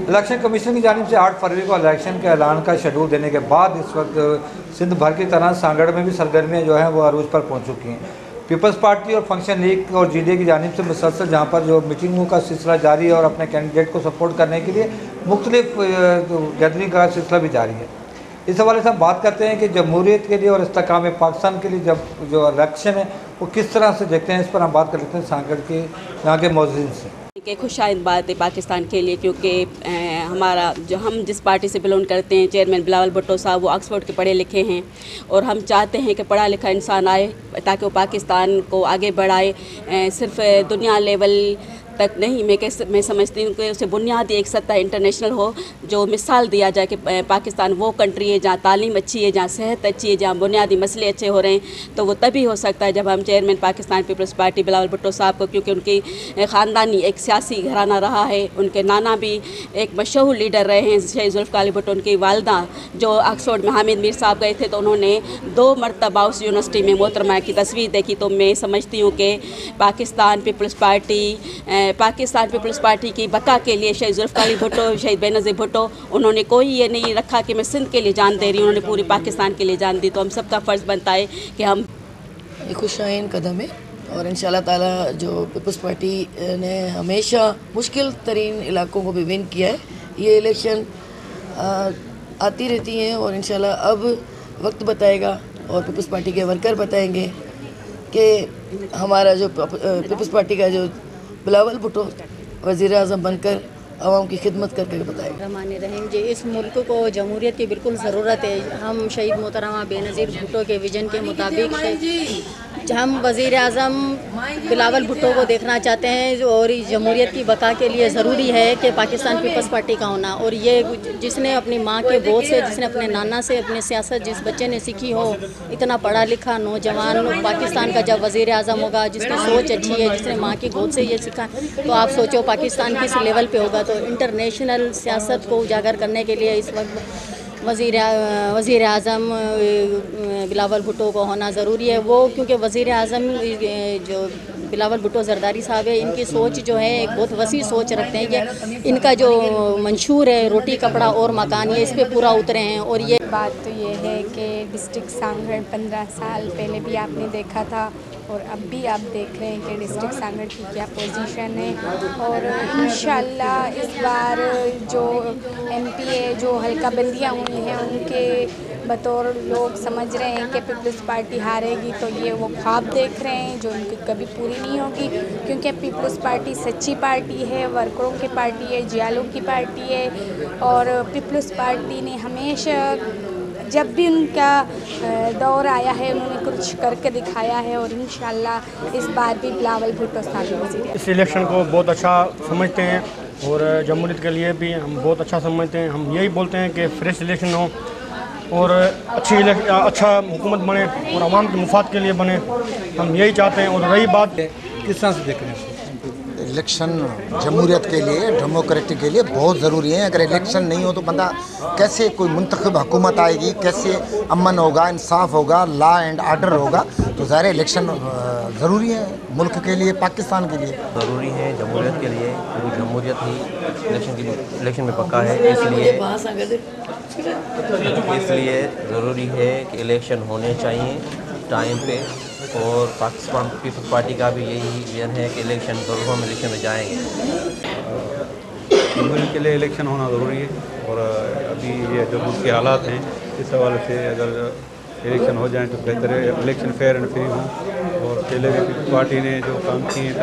Election commission की जानिब से 8 फरवरी को इलेक्शन के ऐलान का शेड्यूल देने के बाद इस वक्त सिंध भर की तरह सांगड़ में भी सरगर्मियाँ जो हैं वो अरूज पर पहुँच चुकी हैं। पीपल्स पार्टी और फंक्शन लीग और GDA की जानिब से मुसलसल जहाँ पर जो मीटिंगों का सिलसिला जारी है और अपने कैंडिडेट को सपोर्ट करने के लिए मुख्तलिफ गैदरिंग का सिलसिला भी जारी है। इस हवाले से हम बात करते हैं कि जमहूरियत के लिए और इस्तेकाम पाकिस्तान के लिए जब जो इलेक्शन है वो किस तरह से देखते हैं, इस पर हम बात कर लेते हैं सांगड़ के यहाँ के मौजूद से। कि खुशाइंद बात है पाकिस्तान के लिए, क्योंकि हमारा जो हम जिस पार्टी से बिलोंग करते हैं, चेयरमैन बिलावल भुट्टो साहब वो ऑक्सफोर्ड के पढ़े लिखे हैं और हम चाहते हैं कि पढ़ा लिखा इंसान आए ताकि वो पाकिस्तान को आगे बढ़ाए। सिर्फ दुनिया लेवल तक नहीं, मैं समझती हूँ कि उसे बुनियादी एक सतह इंटरनेशनल हो, जो मिसाल दिया जाए कि पाकिस्तान वो कंट्री है जहाँ तालीम अच्छी है, जहाँ सेहत अच्छी है, जहाँ बुनियादी मसले अच्छे हो रहे हैं। तो वो तभी हो सकता है जब हम chairman Pakistan peoples party Bilawal Bhutto साहब को, क्योंकि उनकी ख़ानदानी एक सियासी घराना रहा है, उनके नाना भी एक मशहूर लीडर रहे हैं शहीद जुल्फ़िकार अली भुट्टो। उनकी वालदा जो ऑक्सफोर्ड में हामिद मीर साहब गए थे तो उन्होंने 2 मरतबा उस यूनिवर्सिटी में मोहतरमा की तस्वीर देखी। तो मैं समझती हूँ कि पाकिस्तान पीपल्स पार्टी की बका के लिए शहीद जुल्फ़िकार अली भुट्टो, शहीद बेनज़ीर भुट्टो, उन्होंने कोई ये नहीं रखा कि मैं सिंध के लिए जान दे रही हूँ, उन्होंने पूरी पाकिस्तान के लिए जान दी। तो हम सबका फ़र्ज़ बनता है कि हम खुशाइन कदम है और इंशाल्लाह ताला जो पीपल्स पार्टी ने हमेशा मुश्किल तरीन इलाकों को भी विन किया है। ये इलेक्शन आती रहती हैं और इंशाल्लाह अब वक्त बताएगा और पीपल्स पार्टी के वर्कर बताएंगे कि हमारा जो पीपल्स पार्टी का जो बिलावल भुट्टो वज़ीर आज़म बनकर आवाम की खिदमत करके बताएगा। रहमानिर रहीम जी, इस मुल्क को जमहूरियत की बिल्कुल ज़रूरत है। हम शहीद मोहतरमा बेनज़ीर भुट्टो के विजन के मुताबिक हम वज़ीर आज़म बिलावल भुट्टो को देखना चाहते हैं और जमहूरियत की बका के लिए ज़रूरी है कि पाकिस्तान पीपल्स पार्टी का होना। और ये जिसने अपनी माँ के गोद से, जिसने अपने नाना से अपनी सियासत जिस बच्चे ने सीखी हो, इतना पढ़ा लिखा नौजवान पाकिस्तान का जब वज़ीर आज़म होगा, जिसकी सोच अच्छी है, जिसने माँ की गोद से ये सीखा, तो आप सोचो पाकिस्तान किस लेवल पे होगा। तो इंटरनेशनल सियासत को उजागर करने के लिए इस वक्त वज़ीर आज़म बिलावल भुट्टो को होना ज़रूरी है। वो क्योंकि वज़ीर आज़म जो बिलावल भुट्टो ज़रदारी साहब है, इनकी सोच जो है एक बहुत वसी सोच रखते हैं कि इनका जो मंशूर है रोटी कपड़ा और मकान, ये इस पर पूरा उतरे हैं। और ये बात तो ये है कि डिस्ट्रिक्ट सांगड़ 15 साल पहले भी आपने देखा था और अब भी आप देख रहे हैं कि डिस्ट्रिक्ट सांगड़ की क्या पोजीशन है। और इंशाल्लाह इस बार जो MPA जो हल्का बंदियाँ हुई हैं उनके बतौर लोग समझ रहे हैं कि पीपल्स पार्टी हारेगी, तो ये वो ख्वाब देख रहे हैं जो उनकी कभी पूरी नहीं होगी। क्योंकि पीपल्स पार्टी सच्ची पार्टी है, वर्करों की पार्टी है, जियालों की पार्टी है। और पीपल्स पार्टी ने हमेशा जब भी उनका दौर आया है उन्होंने कुछ करके दिखाया है और इंशाल्लाह इस बार भी बिलावल भुट्टो साहब वज़ीर। इस इलेक्शन को बहुत अच्छा समझते हैं और जमहूरियत के लिए भी हम बहुत अच्छा समझते हैं। हम यही बोलते हैं कि फ्रेश इलेक्शन हो और अच्छा हुकूमत बने और आवाम के मुफाद के लिए बने, हम यही चाहते हैं। और रही बात किस तरह से देख रहे हैं इलेक्शन जमहूरियत के लिए, डेमोक्रेसी के लिए बहुत ज़रूरी है। अगर इलेक्शन नहीं हो तो बंदा कैसे कोई मुंतखब हुकूमत आएगी, कैसे अमन होगा, इंसाफ होगा, लॉ एंड आर्डर होगा। तो ज़ाहिर इलेक्शन ज़रूरी है मुल्क के लिए, पाकिस्तान के लिए ज़रूरी है, जमहूरियत के लिए। क्योंकि जमहूरियत ही इलेक्शन में पक्का है, इसलिए ज़रूरी है कि इलेक्शन होने चाहिए टाइम पे। और पाकिस्तान पीपल्स पार्टी का भी यही विजन है कि इलेक्शन ज़रूर हम इलेक्शन में जाएंगे। जमहूरियत के लिए इलेक्शन होना ज़रूरी है और अभी ये जो मुल्क के हालात हैं इस हवाले से अगर इलेक्शन हो जाए तो बेहतर है, इलेक्शन फेयर एंड फ्री हों। और पहले भी पार्टी ने जो काम किए हैं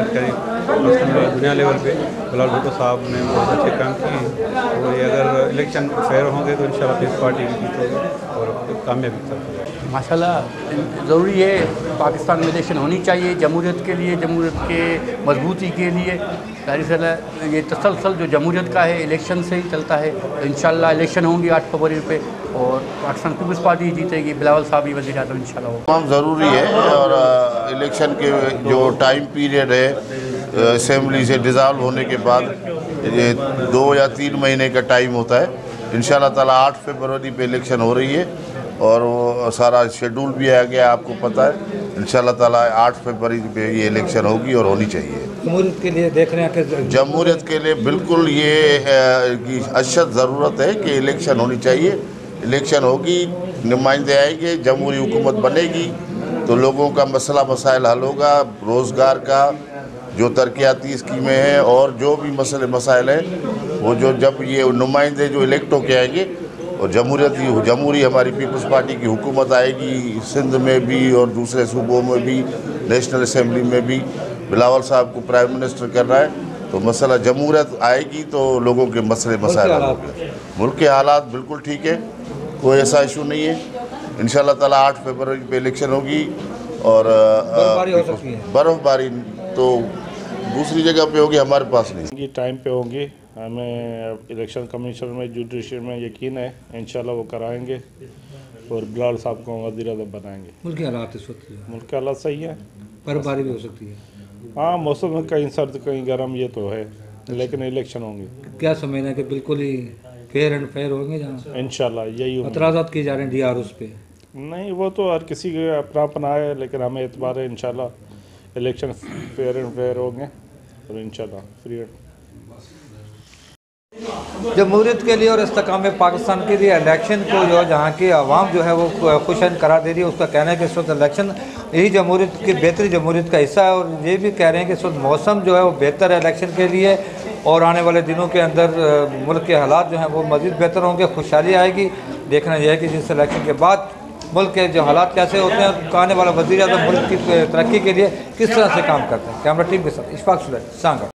दुनिया लेवल पे बिलावल भुट्टो साहब ने बहुत अच्छे काम किए हैं। और ये अगर इलेक्शन फेयर होंगे तो इंशाल्लाह पीपल्स पार्टी की जीत होगी और कामयाबी तक। माशाल्लाह ज़रूरी है, पाकिस्तान में इलेक्शन होनी चाहिए जमहूरियत के लिए, जमहूरियत के मजबूती के लिए। ये तसलसल जो जमहूरियत का है इलेक्शन से ही चलता है। तो इंशाल्लाह इलेक्शन होंगे 8 फरवरी पे और पाकिस्तान पीपल्स पार्टी जीतेगी, बिलावल साहब ही वज़ीर आज़म इंशाल्लाह हो। तमाम ज़रूरी है और इलेक्शन के जो टाइम पीरियड है असेंबली से डिज़ाल्व होने के बाद ये 2 या 3 महीने का टाइम होता है। इंशाल्लाह ताला 8 फरवरी पे इलेक्शन हो रही है और वो सारा शेड्यूल भी आ गया, आपको पता है। इंशाल्लाह ताला 8 फरवरी पे ये इलेक्शन होगी और होनी चाहिए। जमहूरियत के लिए देख रहे हैं कि जमहूरियत के लिए बिल्कुल ये की अशद ज़रूरत है कि इलेक्शन होनी चाहिए। इलेक्शन होगी, नुमाइंदे आएंगे, जमहूरी हुकूमत बनेगी तो लोगों का मसला मसाइल हल होगा। रोज़गार का जो तरक्याती स्कीमें हैं और जो भी मसले मसाइल हैं वो जो जब ये नुमाइंदे जो इलेक्ट होके आएंगे और जमहूरी हमारी पीपल्स पार्टी की हुकूमत आएगी सिंध में भी और दूसरे सूबों में भी, नेशनल असम्बली में भी बिलावल साहब को प्राइम मिनिस्टर करना है तो मसला जमहूरियत आएगी तो लोगों के मसले मसाइल हल होंगे। मुल्क के हालात बिल्कुल ठीक है, कोई ऐसा इशू नहीं है। इंशाल्लाह ताला 8 फरवरी पे इलेक्शन होगी और बर्फबारी तो दूसरी जगह पे होगी, हमारे पास नहीं। टाइम पे होंगी, हमें इलेक्शन कमीशन में जुडिशरी में यकीन है इंशाल्लाह वो कराएंगे और बिलावल साहब को वज़ीर-ए-आज़म बनाएंगे। मुल्क के हालात इस वक्त मुल्क के हालात सही है, बर्फबारी भी हो सकती है। हाँ, मौसम में कहीं सर्द कहीं गर्म ये तो है, लेकिन इलेक्शन होंगे। क्या समझना है कि बिल्कुल ही फेयर एंड फेयर होंगे जहाँ इंशाल्लाह यही एतराज़ात किए जा रहे हैं DRO उस पर? नहीं, वो तो हर किसी के अपना है, लेकिन हमें एतबार है इंशाल्लाह इलेक्शन फेयर एंड फेयर होंगे और इंशाल्लाह फ्री एंड जमहूरियत के लिए और इस्तेकाम पाकिस्तान के लिए इलेक्शन को जो जहाँ की आवाम जो है वो खुशन करार दे रही है। उसका कहना है कि इस वक्त इलेक्शन यही जमहूरियत की बेहतरी जमहूरियत का हिस्सा है और ये भी कह रहे हैं कि इस वक्त मौसम जो है वो बेहतर है इलेक्शन के लिए और आने वाले दिनों के अंदर मुल्क के हालात जो हैं वो मज़ीद बेहतर होंगे, खुशहाली आएगी। देखना यह है कि जिस इलेक्शन के बाद मुल्क के जो हालात कैसे होते हैं, आने वाला वज़ीर-ए-आज़म मुल्क की तरक्की के लिए किस तरह से काम करते हैं। कैमरा टीम के साथ इशफाक सुलैमान, सांगड़।